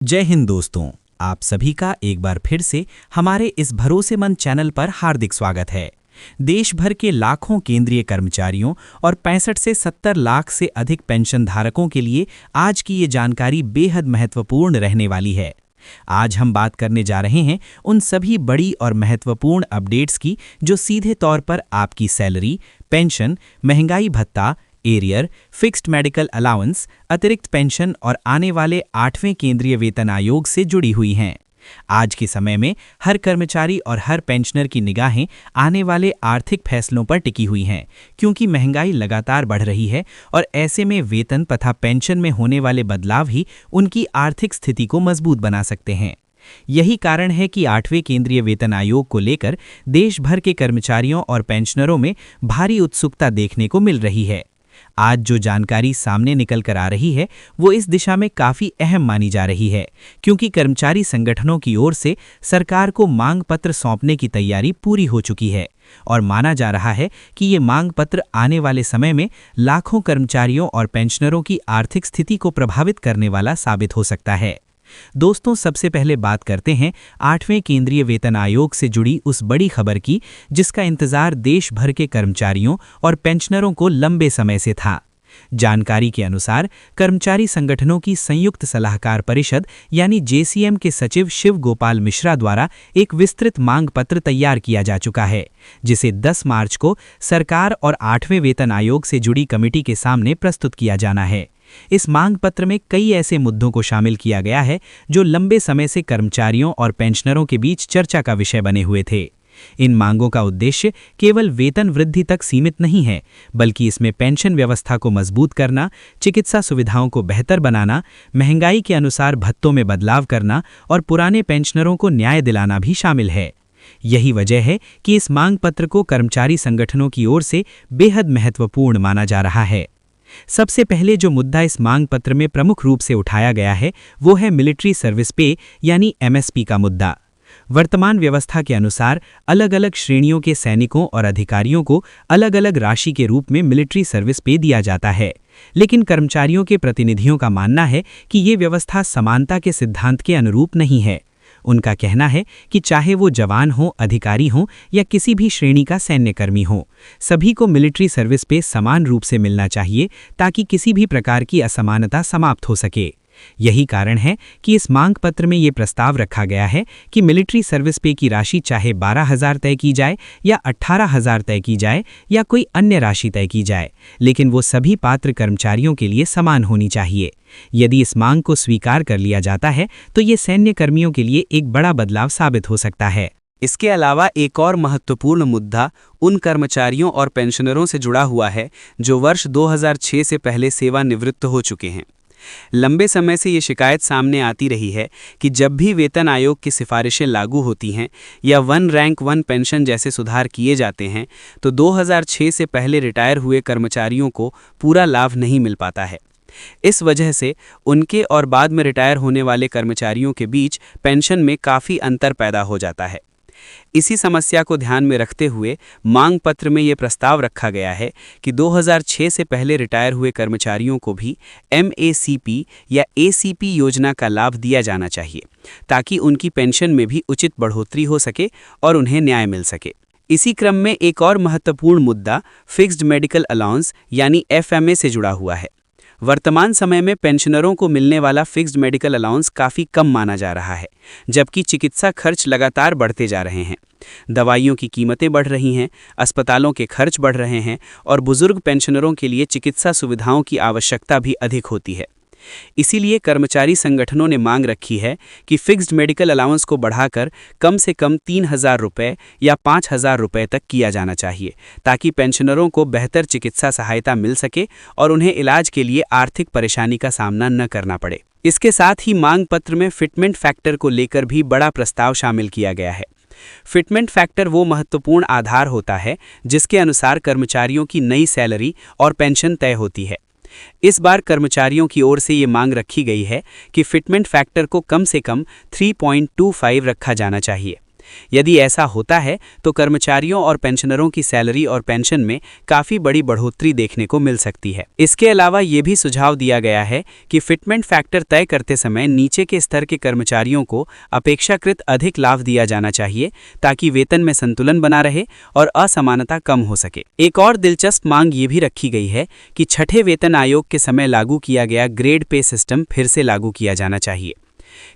जय हिंद दोस्तों। आप सभी का एक बार फिर से हमारे इस भरोसेमंद चैनल पर हार्दिक स्वागत है। देश भर के लाखों केंद्रीय कर्मचारियों और 65 से 70 लाख से अधिक पेंशन धारकों के लिए आज की ये जानकारी बेहद महत्वपूर्ण रहने वाली है। आज हम बात करने जा रहे हैं उन सभी बड़ी और महत्वपूर्ण अपडेट्स की जो सीधे तौर पर आपकी सैलरी, पेंशन, महंगाई भत्ता, एरियर, फिक्स्ड मेडिकल अलाउंस, अतिरिक्त पेंशन और आने वाले 8वें केंद्रीय वेतन आयोग से जुड़ी हुई हैं। आज के समय में हर कर्मचारी और हर पेंशनर की निगाहें आने वाले आर्थिक फैसलों पर टिकी हुई हैं, क्योंकि महंगाई लगातार बढ़ रही है और ऐसे में वेतन तथा पेंशन में होने वाले बदलाव ही उनकी आर्थिक स्थिति को मजबूत बना सकते हैं। यही कारण है कि 8वें केंद्रीय वेतन आयोग को लेकर देश भर के कर्मचारियों और पेंशनरों में भारी उत्सुकता देखने को मिल रही है। आज जो जानकारी सामने निकल कर आ रही है वो इस दिशा में काफ़ी अहम मानी जा रही है, क्योंकि कर्मचारी संगठनों की ओर से सरकार को मांग पत्र सौंपने की तैयारी पूरी हो चुकी है और माना जा रहा है कि ये मांग पत्र आने वाले समय में लाखों कर्मचारियों और पेंशनरों की आर्थिक स्थिति को प्रभावित करने वाला साबित हो सकता है। दोस्तों, सबसे पहले बात करते हैं 8वें केंद्रीय वेतन आयोग से जुड़ी उस बड़ी खबर की जिसका इंतजार देश भर के कर्मचारियों और पेंशनरों को लंबे समय से था। जानकारी के अनुसार कर्मचारी संगठनों की संयुक्त सलाहकार परिषद यानी जेसीएम के सचिव शिव गोपाल मिश्रा द्वारा एक विस्तृत मांग पत्र तैयार किया जा चुका है, जिसे 10 मार्च को सरकार और 8वें वेतन आयोग से जुड़ी कमेटी के सामने प्रस्तुत किया जाना है। इस मांग पत्र में कई ऐसे मुद्दों को शामिल किया गया है जो लंबे समय से कर्मचारियों और पेंशनरों के बीच चर्चा का विषय बने हुए थे। इन मांगों का उद्देश्य केवल वेतन वृद्धि तक सीमित नहीं है, बल्कि इसमें पेंशन व्यवस्था को मजबूत करना, चिकित्सा सुविधाओं को बेहतर बनाना, महंगाई के अनुसार भत्तों में बदलाव करना और पुराने पेंशनरों को न्याय दिलाना भी शामिल है। यही वजह है कि इस मांग पत्र को कर्मचारी संगठनों की ओर से बेहद महत्वपूर्ण माना जा रहा है। सबसे पहले जो मुद्दा इस मांग पत्र में प्रमुख रूप से उठाया गया है वो है मिलिट्री सर्विस पे यानी एमएसपी का मुद्दा। वर्तमान व्यवस्था के अनुसार अलग अलग श्रेणियों के सैनिकों और अधिकारियों को अलग अलग राशि के रूप में मिलिट्री सर्विस पे दिया जाता है, लेकिन कर्मचारियों के प्रतिनिधियों का मानना है कि ये व्यवस्था समानता के सिद्धांत के अनुरूप नहीं है। उनका कहना है कि चाहे वो जवान हो, अधिकारी हो या किसी भी श्रेणी का सैन्यकर्मी हो, सभी को मिलिट्री सर्विस पे समान रूप से मिलना चाहिए ताकि किसी भी प्रकार की असमानता समाप्त हो सके। यही कारण है कि इस मांग पत्र में ये प्रस्ताव रखा गया है कि मिलिट्री सर्विस पे की राशि चाहे 12,000 तय की जाए या 18,000 तय की जाए या कोई अन्य राशि तय की जाए, लेकिन वो सभी पात्र कर्मचारियों के लिए समान होनी चाहिए। यदि इस मांग को स्वीकार कर लिया जाता है तो ये सैन्य कर्मियों के लिए एक बड़ा बदलाव साबित हो सकता है। इसके अलावा एक और महत्वपूर्ण मुद्दा उन कर्मचारियों और पेंशनरों से जुड़ा हुआ है जो वर्ष 2006 से पहले सेवानिवृत्त हो चुके हैं। लंबे समय से ये शिकायत सामने आती रही है कि जब भी वेतन आयोग की सिफारिशें लागू होती हैं या 1 रैंक 1 पेंशन जैसे सुधार किए जाते हैं तो 2006 से पहले रिटायर हुए कर्मचारियों को पूरा लाभ नहीं मिल पाता है। इस वजह से उनके और बाद में रिटायर होने वाले कर्मचारियों के बीच पेंशन में काफ़ी अंतर पैदा हो जाता है। इसी समस्या को ध्यान में रखते हुए मांग पत्र में ये प्रस्ताव रखा गया है कि 2006 से पहले रिटायर हुए कर्मचारियों को भी एमएसीपी या एसीपी योजना का लाभ दिया जाना चाहिए, ताकि उनकी पेंशन में भी उचित बढ़ोतरी हो सके और उन्हें न्याय मिल सके। इसी क्रम में एक और महत्वपूर्ण मुद्दा फिक्स्ड मेडिकल अलाउंस यानी एफएमए से जुड़ा हुआ है। वर्तमान समय में पेंशनरों को मिलने वाला फिक्स्ड मेडिकल अलाउंस काफ़ी कम माना जा रहा है, जबकि चिकित्सा खर्च लगातार बढ़ते जा रहे हैं। दवाइयों की कीमतें बढ़ रही हैं, अस्पतालों के खर्च बढ़ रहे हैं और बुजुर्ग पेंशनरों के लिए चिकित्सा सुविधाओं की आवश्यकता भी अधिक होती है। इसीलिए कर्मचारी संगठनों ने मांग रखी है कि फिक्स्ड मेडिकल अलाउंस को बढ़ाकर कम से कम 3,000 रुपये या 5,000 रुपये तक किया जाना चाहिए, ताकि पेंशनरों को बेहतर चिकित्सा सहायता मिल सके और उन्हें इलाज के लिए आर्थिक परेशानी का सामना न करना पड़े। इसके साथ ही मांग पत्र में फिटमेंट फैक्टर को लेकर भी बड़ा प्रस्ताव शामिल किया गया है। फिटमेंट फैक्टर वो महत्वपूर्ण आधार होता है जिसके अनुसार कर्मचारियों की नई सैलरी और पेंशन तय होती है। इस बार कर्मचारियों की ओर से ये मांग रखी गई है कि फिटमेंट फैक्टर को कम से कम 3.25 रखा जाना चाहिए। यदि ऐसा होता है तो कर्मचारियों और पेंशनरों की सैलरी और पेंशन में काफ़ी बड़ी बढ़ोतरी देखने को मिल सकती है। इसके अलावा ये भी सुझाव दिया गया है कि फिटमेंट फैक्टर तय करते समय नीचे के स्तर के कर्मचारियों को अपेक्षाकृत अधिक लाभ दिया जाना चाहिए ताकि वेतन में संतुलन बना रहे और असमानता कम हो सके। एक और दिलचस्प मांग ये भी रखी गई है कि छठे वेतन आयोग के समय लागू किया गया ग्रेड पे सिस्टम फिर से लागू किया जाना चाहिए।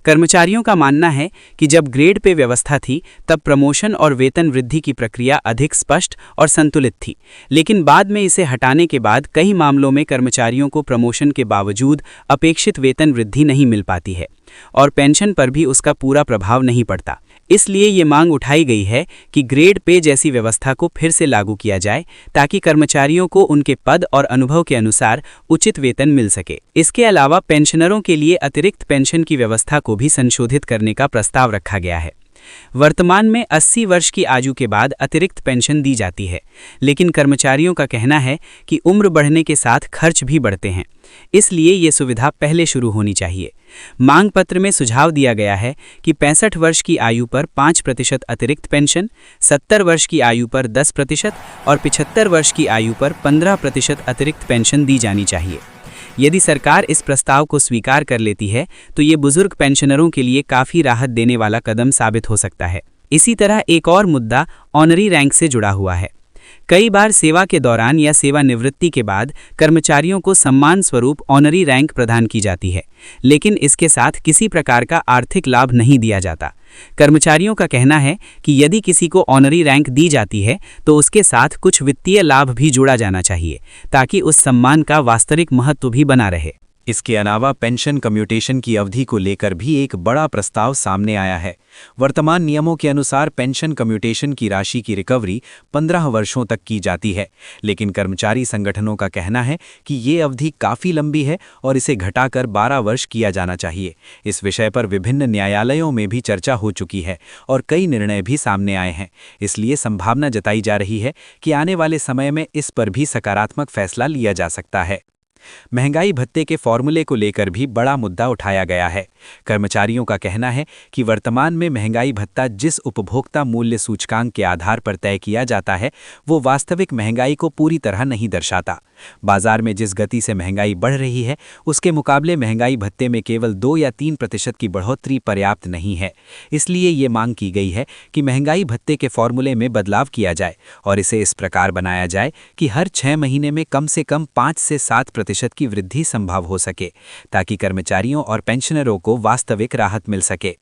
कर्मचारियों का मानना है कि जब ग्रेड पे व्यवस्था थी तब प्रमोशन और वेतन वृद्धि की प्रक्रिया अधिक स्पष्ट और संतुलित थी, लेकिन बाद में इसे हटाने के बाद कई मामलों में कर्मचारियों को प्रमोशन के बावजूद अपेक्षित वेतन वृद्धि नहीं मिल पाती है और पेंशन पर भी उसका पूरा प्रभाव नहीं पड़ता। इसलिए ये मांग उठाई गई है कि ग्रेड पे जैसी व्यवस्था को फिर से लागू किया जाए ताकि कर्मचारियों को उनके पद और अनुभव के अनुसार उचित वेतन मिल सके। इसके अलावा पेंशनरों के लिए अतिरिक्त पेंशन की व्यवस्था को भी संशोधित करने का प्रस्ताव रखा गया है। वर्तमान में 80 वर्ष की आयु के बाद अतिरिक्त पेंशन दी जाती है, लेकिन कर्मचारियों का कहना है कि उम्र बढ़ने के साथ खर्च भी बढ़ते हैं, इसलिए ये सुविधा पहले शुरू होनी चाहिए। मांग पत्र में सुझाव दिया गया है कि 65 वर्ष की आयु पर 5% अतिरिक्त पेंशन, 70 वर्ष की आयु पर 10% और 75 वर्ष की आयु पर 15% अतिरिक्त पेंशन दी जानी चाहिए। यदि सरकार इस प्रस्ताव को स्वीकार कर लेती है तो ये बुजुर्ग पेंशनरों के लिए काफ़ी राहत देने वाला कदम साबित हो सकता है। इसी तरह एक और मुद्दा ऑनरी रैंक से जुड़ा हुआ है। कई बार सेवा के दौरान या सेवानिवृत्ति के बाद कर्मचारियों को सम्मान स्वरूप ऑनरी रैंक प्रदान की जाती है, लेकिन इसके साथ किसी प्रकार का आर्थिक लाभ नहीं दिया जाता। कर्मचारियों का कहना है कि यदि किसी को ऑनरी रैंक दी जाती है तो उसके साथ कुछ वित्तीय लाभ भी जोड़ा जाना चाहिए ताकि उस सम्मान का वास्तविक महत्व भी बना रहे। इसके अलावा पेंशन कम्यूटेशन की अवधि को लेकर भी एक बड़ा प्रस्ताव सामने आया है। वर्तमान नियमों के अनुसार पेंशन कम्यूटेशन की राशि की रिकवरी 15 वर्षों तक की जाती है, लेकिन कर्मचारी संगठनों का कहना है कि ये अवधि काफ़ी लंबी है और इसे घटाकर 12 वर्ष किया जाना चाहिए। इस विषय पर विभिन्न न्यायालयों में भी चर्चा हो चुकी है और कई निर्णय भी सामने आए हैं, इसलिए संभावना जताई जा रही है कि आने वाले समय में इस पर भी सकारात्मक फैसला लिया जा सकता है। महंगाई भत्ते के फॉर्मूले को लेकर भी बड़ा मुद्दा उठाया गया है। कर्मचारियों का कहना है कि वर्तमान में महंगाई भत्ता जिस उपभोक्ता मूल्य सूचकांक के आधार पर तय किया जाता है वो वास्तविक महंगाई को पूरी तरह नहीं दर्शाता। बाजार में जिस गति से महंगाई बढ़ रही है उसके मुकाबले महंगाई भत्ते में केवल 2 या 3% की बढ़ोतरी पर्याप्त नहीं है। इसलिए ये मांग की गई है कि महंगाई भत्ते के फॉर्मूले में बदलाव किया जाए और इसे इस प्रकार बनाया जाए कि हर 6 महीने में कम से कम 5 से 7% की वृद्धि संभव हो सके, ताकि कर्मचारियों और पेंशनरों को वास्तविक राहत मिल सके।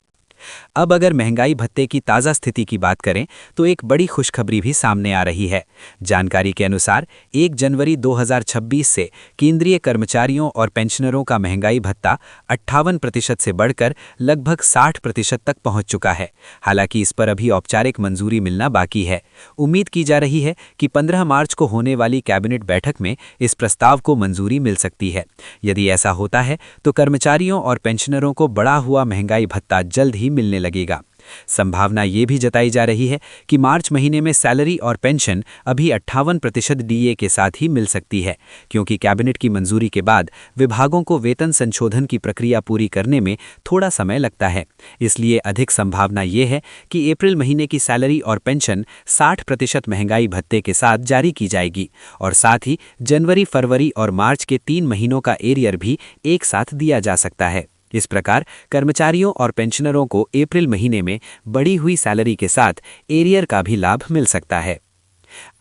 अब अगर महंगाई भत्ते की ताज़ा स्थिति की बात करें तो एक बड़ी खुशखबरी भी सामने आ रही है। जानकारी के अनुसार 1 जनवरी 2026 से केंद्रीय कर्मचारियों और पेंशनरों का महंगाई भत्ता 58% से बढ़कर लगभग 60% तक पहुंच चुका है। हालांकि इस पर अभी औपचारिक मंजूरी मिलना बाकी है। उम्मीद की जा रही है कि 15 मार्च को होने वाली कैबिनेट बैठक में इस प्रस्ताव को मंजूरी मिल सकती है। यदि ऐसा होता है तो कर्मचारियों और पेंशनरों को बढ़ा हुआ महंगाई भत्ता जल्द ही मिलने लगेगा। संभावना ये भी जताई जा रही है कि मार्च महीने में सैलरी और पेंशन अभी 58% डीए के साथ ही मिल सकती है, क्योंकि कैबिनेट की मंजूरी के बाद विभागों को वेतन संशोधन की प्रक्रिया पूरी करने में थोड़ा समय लगता है। इसलिए अधिक संभावना ये है कि अप्रैल महीने की सैलरी और पेंशन 60% महंगाई भत्ते के साथ जारी की जाएगी और साथ ही जनवरी, फरवरी और मार्च के 3 महीनों का एरियर भी एक साथ दिया जा सकता है। इस प्रकार कर्मचारियों और पेंशनरों को अप्रैल महीने में बढ़ी हुई सैलरी के साथ एरियर का भी लाभ मिल सकता है।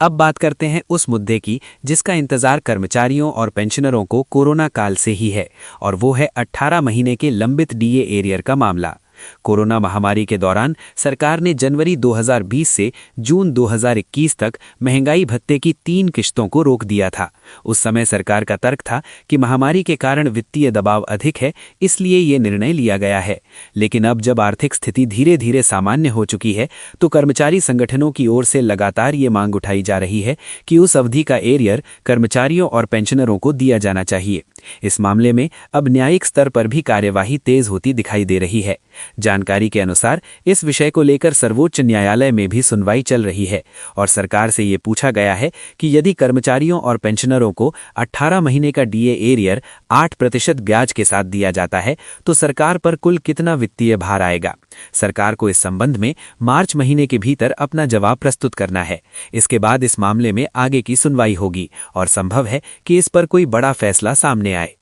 अब बात करते हैं उस मुद्दे की जिसका इंतजार कर्मचारियों और पेंशनरों को कोरोना काल से ही है, और वो है 18 महीने के लंबित डीए एरियर का मामला। कोरोना महामारी के दौरान सरकार ने जनवरी 2020 से जून 2021 तक महंगाई भत्ते की 3 किश्तों को रोक दिया था। उस समय सरकार का तर्क था कि महामारी के कारण वित्तीय दबाव अधिक है, इसलिए ये निर्णय लिया गया है। लेकिन अब जब आर्थिक स्थिति धीरे धीरे सामान्य हो चुकी है तो कर्मचारी संगठनों की ओर से लगातार ये मांग उठाई जा रही है कि उस अवधि का एरियर कर्मचारियों और पेंशनरों को दिया जाना चाहिए। इस मामले में अब न्यायिक स्तर पर भी कार्यवाही तेज होती दिखाई दे रही है। जानकारी के अनुसार इस विषय को लेकर सर्वोच्च न्यायालय में भी सुनवाई चल रही है और सरकार से ये पूछा गया है कि यदि कर्मचारियों और पेंशनरों पेंशनरों को 18 महीने का डीए एरियर 8% ब्याज के साथ दिया जाता है, तो सरकार पर कुल कितना वित्तीय भार आएगा? सरकार को इस संबंध में मार्च महीने के भीतर अपना जवाब प्रस्तुत करना है। इसके बाद इस मामले में आगे की सुनवाई होगी और संभव है कि इस पर कोई बड़ा फैसला सामने आए।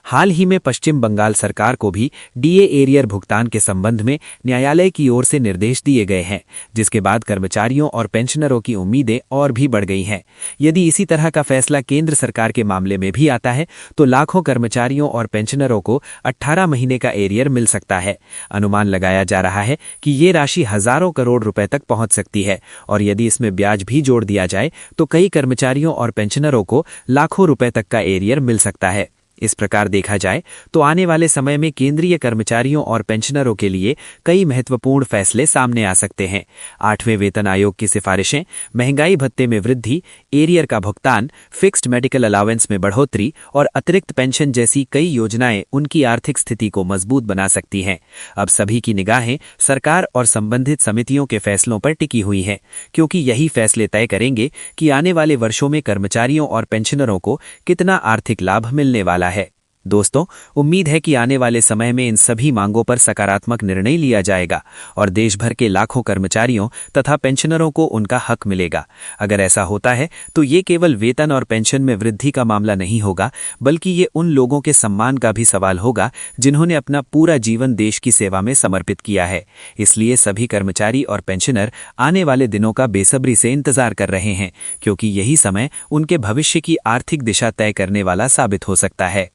हाल ही में पश्चिम बंगाल सरकार को भी डीए एरियर भुगतान के संबंध में न्यायालय की ओर से निर्देश दिए गए हैं, जिसके बाद कर्मचारियों और पेंशनरों की उम्मीदें और भी बढ़ गई हैं। यदि इसी तरह का फैसला केंद्र सरकार के मामले में भी आता है तो लाखों कर्मचारियों और पेंशनरों को 18 महीने का एरियर मिल सकता है। अनुमान लगाया जा रहा है कि ये राशि हजारों करोड़ रुपए तक पहुंच सकती है और यदि इसमें ब्याज भी जोड़ दिया जाए तो कई कर्मचारियों और पेंशनरों को लाखों रुपए तक का एरियर मिल सकता है। इस प्रकार देखा जाए तो आने वाले समय में केंद्रीय कर्मचारियों और पेंशनरों के लिए कई महत्वपूर्ण फैसले सामने आ सकते हैं। 8वें वेतन आयोग की सिफारिशें, महंगाई भत्ते में वृद्धि, एरियर का भुगतान, फिक्स्ड मेडिकल अलाउंस में बढ़ोतरी और अतिरिक्त पेंशन जैसी कई योजनाएं उनकी आर्थिक स्थिति को मजबूत बना सकती हैं। अब सभी की निगाहें सरकार और संबंधित समितियों के फैसलों पर टिकी हुई हैं, क्योंकि यही फैसले तय करेंगे कि आने वाले वर्षों में कर्मचारियों और पेंशनरों को कितना आर्थिक लाभ मिलने वाला है। दोस्तों, उम्मीद है कि आने वाले समय में इन सभी मांगों पर सकारात्मक निर्णय लिया जाएगा और देश भर के लाखों कर्मचारियों तथा पेंशनरों को उनका हक मिलेगा। अगर ऐसा होता है तो ये केवल वेतन और पेंशन में वृद्धि का मामला नहीं होगा, बल्कि ये उन लोगों के सम्मान का भी सवाल होगा जिन्होंने अपना पूरा जीवन देश की सेवा में समर्पित किया है। इसलिए सभी कर्मचारी और पेंशनर आने वाले दिनों का बेसब्री से इंतजार कर रहे हैं, क्योंकि यही समय उनके भविष्य की आर्थिक दिशा तय करने वाला साबित हो सकता है।